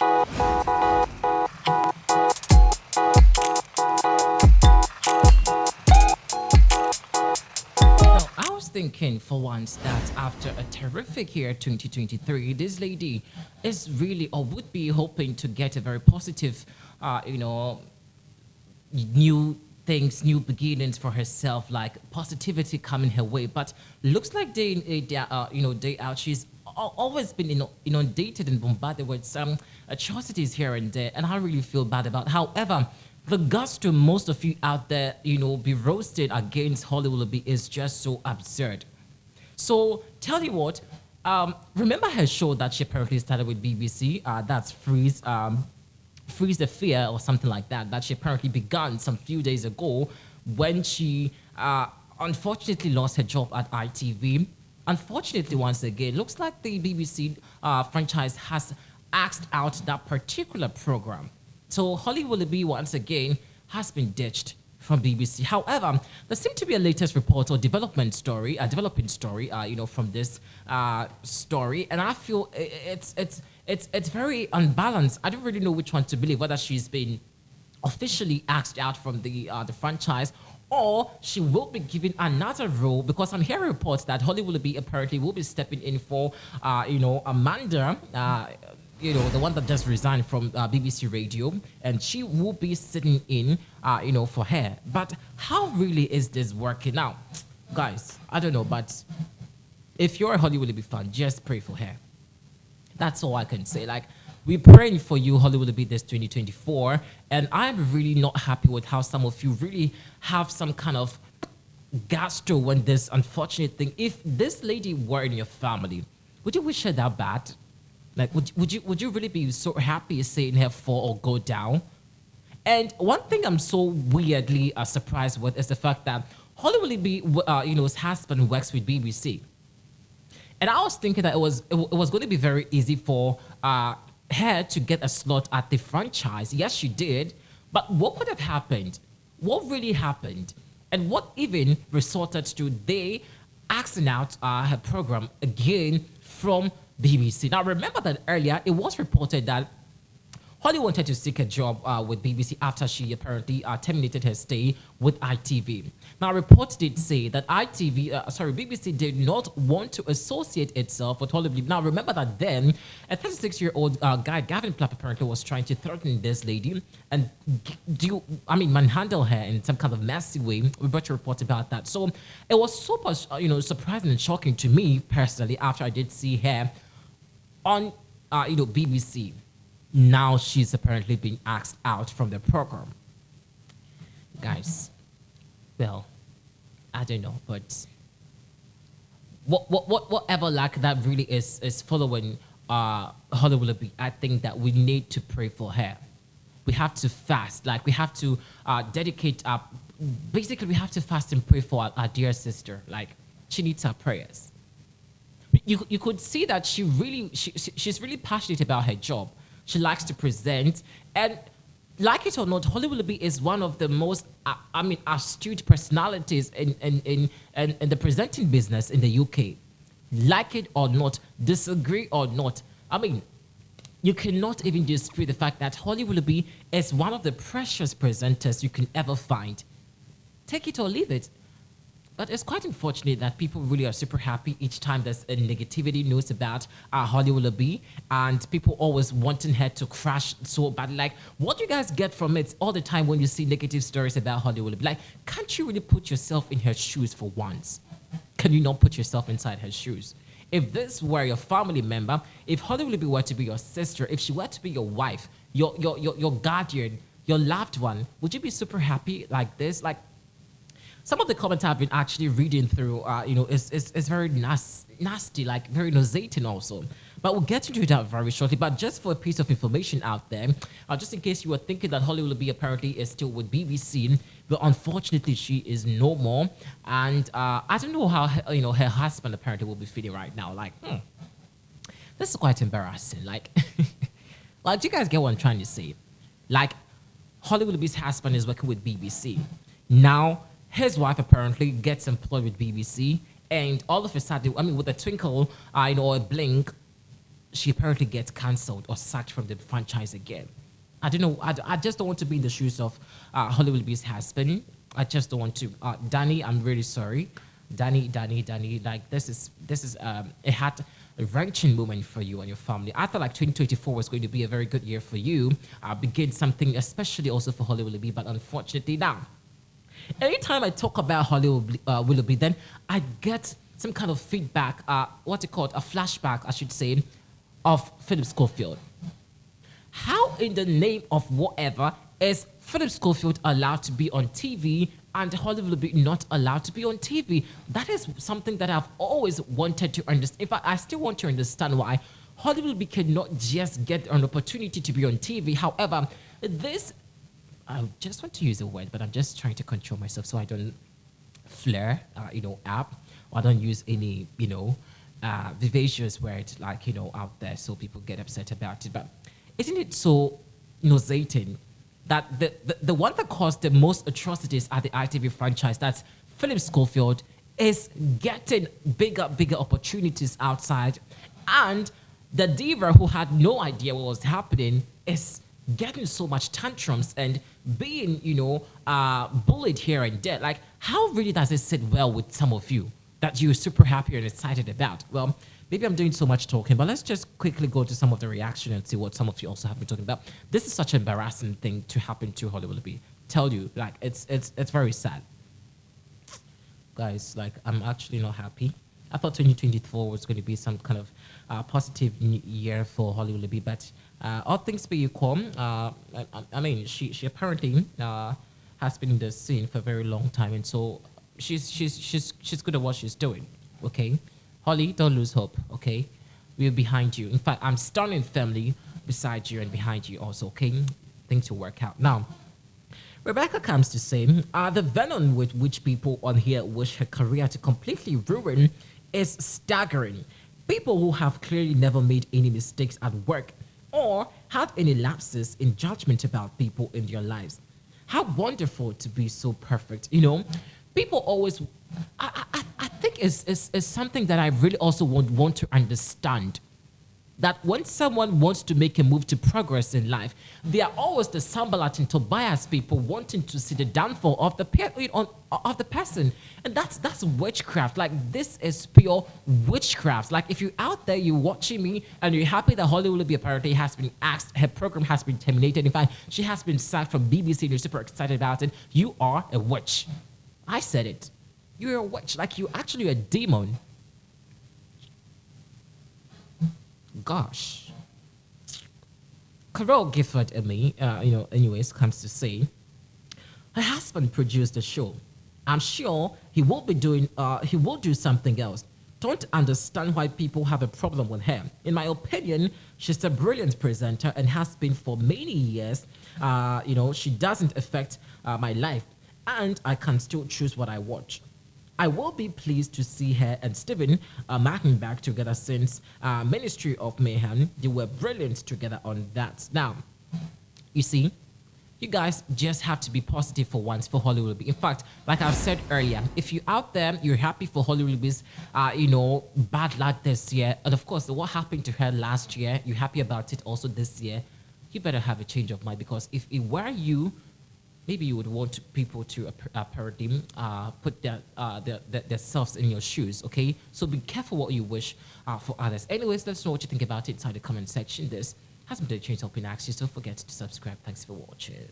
No, I was thinking for once that after a terrific year 2023, this lady is really or would be hoping to get a very positive, you know, new things, new beginnings for herself, like positivity coming her way. But looks like day in, day out, she's always been inundated and bombarded with some atrocities here and there, and I really feel bad about. However, the guts to most of you out there, be roasted against Hollywood is just so absurd. So tell you what, remember her show that she apparently started with BBC? That's Freeze the Fear or something like that. That she apparently began some few days ago when she unfortunately lost her job at ITV. Unfortunately, once again, looks like the BBC franchise has axed out that particular program. So Holly Willoughby once again has been ditched from BBC. However, there seemed to be a latest report or developing story, from this story, and I feel it's very unbalanced. I don't really know which one to believe, whether she's been officially axed out from the franchise, or she will be given another role, because I'm hearing reports that Holly Willoughby apparently will be stepping in for, Amanda, the one that just resigned from BBC Radio, and she will be sitting in, for her. But how really is this working out? Guys, I don't know, but if you're a Holly Willoughby fan, just pray for her. That's all I can say. Like, we're praying for you, Hollywood, to be this 2024. And I'm really not happy with how some of you really have some kind of gastro when this unfortunate thing. If this lady were in your family, would you wish her that bad? Like, would you really be so happy seeing her fall or go down? And one thing I'm so weirdly surprised with is the fact that Hollywood, his husband works with BBC. And I was thinking that it was going to be very easy for her to get a slot at the franchise. Yes, she did. But what could have happened? What really happened? And what even resorted to they axing out her program again from BBC? Now, remember that earlier it was reported that Holly wanted to seek a job with BBC after she apparently terminated her stay with ITV. Now, reports did say that BBC did not want to associate itself with Hollywood. Now, remember that then a 36-year-old guy, Gavin Plapp, apparently was trying to threaten this lady and manhandle her in some kind of messy way. We brought a report about that. So it was super, surprising and shocking to me personally after I did see her on, BBC. Now she's apparently being axed out from the program. Guys, well, I don't know, but whatever like that really is following Hollywood, I think that we need to pray for her. We have to fast, like we have to dedicate up. Basically, we have to fast and pray for our dear sister. Like, she needs our prayers. You could see that she's really passionate about her job. She likes to present, and like it or not, Hollywood is one of the most, astute personalities in the presenting business in the UK. Like it or not, disagree or not, you cannot even dispute the fact that Hollywood is one of the precious presenters you can ever find. Take it or leave it. But it's quite unfortunate that people really are super happy each time there's a negativity news about Holly Willoughby, and people always wanting her to crash so bad. Like, what do you guys get from it all the time when you see negative stories about Holly Willoughby? Like, can't you really put yourself in her shoes for once? Can you not put yourself inside her shoes? If this were your family member, if Holly Willoughby were to be your sister, if she were to be your wife, your guardian, your loved one, would you be super happy like this? Like, some of the comments I've been actually reading through, is very nasty, like very nauseating also. But we'll get into that very shortly. But just for a piece of information out there, just in case you were thinking that Holly Willoughby apparently is still with BBC, but unfortunately she is no more. And I don't know how her husband apparently will be feeling right now. Like, this is quite embarrassing. Like, like, do you guys get what I'm trying to say? Like, Holly Willoughby's husband is working with BBC now. His wife apparently gets employed with BBC, and all of a sudden, with a twinkle, or a blink, she apparently gets cancelled or sacked from the franchise again. I don't know. I just don't want to be in the shoes of Hollywood Beast husband. I just don't want to. Danny, I'm really sorry. Danny, like this is a heart wrenching moment for you and your family. I thought like 2024 was going to be a very good year for you. Begin something, especially also for Hollywood Willoughby, but unfortunately now, anytime I talk about Hollywood Willoughby, then I get some kind of feedback. What's it called? A flashback, I should say, of Philip Schofield. How in the name of whatever is Philip Schofield allowed to be on TV and Hollywood will be not allowed to be on TV? That is something that I've always wanted to understand. In fact, I still want to understand why Hollywood will cannot just get an opportunity to be on TV. However, this, I just want to use a word, but I'm just trying to control myself so I don't flare, app, or I don't use any, vivacious word like, out there so people get upset about it. But isn't it so nauseating that the one that caused the most atrocities at the ITV franchise, that's Philip Schofield, is getting bigger opportunities outside, and the diva who had no idea what was happening is getting so much tantrums and being, bullied here and there. Like, how really does it sit well with some of you that you're super happy and excited about? Well, maybe I'm doing so much talking, but let's just quickly go to some of the reaction and see what some of you also have been talking about. This is such an embarrassing thing to happen to Hollywood Willoughby. Tell you, like, it's very sad. Guys, like, I'm actually not happy. I thought 2024 was going to be some kind of positive year for Hollywood Willoughby, but all things being equal, I mean, she apparently has been in the scene for a very long time, and so she's good at what she's doing. Okay, Holly, don't lose hope. Okay, we're behind you. In fact, I'm standing firmly beside you and behind you also. Okay, things will work out now. Rebecca comes to say, the venom with which people on here wish her career to completely ruin is staggering. People who have clearly never made any mistakes at work or had any lapses in judgment about people in their lives. How wonderful to be so perfect. People always, I think it's something that I really also want to understand. That when someone wants to make a move to progress in life, they are always the Sambalat and Tobias people wanting to see the downfall of of the person, and that's witchcraft. Like, this is pure witchcraft. Like, if you're out there, you're watching me, and you're happy that Hollywood Willoughby apparently has been axed, her program has been terminated. In fact, she has been sacked from BBC, and you're super excited about it. You are a witch. I said it. You're a witch. Like, you're actually a demon. Gosh. Carol Gifford and me, anyways, comes to say, her husband produced the show. I'm sure he will do something else. Don't understand why people have a problem with her. In my opinion, she's a brilliant presenter and has been for many years. She doesn't affect my life, and I can still choose what I watch. I will be pleased to see her and Stephen marking back together since Ministry of Mayhem. They were brilliant together on that. Now, you see, you guys just have to be positive for once for Hollywood. In fact, like I've said earlier, if you're out there, you're happy for Hollywood's, bad luck this year, and of course, what happened to her last year, you're happy about it also this year, you better have a change of mind, because if it were you, maybe you would want people to apparently put themselves in your shoes, okay? So be careful what you wish for others. Anyways, let us know what you think about it inside the comment section. This has been the Change Helping Axis. Don't forget to subscribe. Thanks for watching.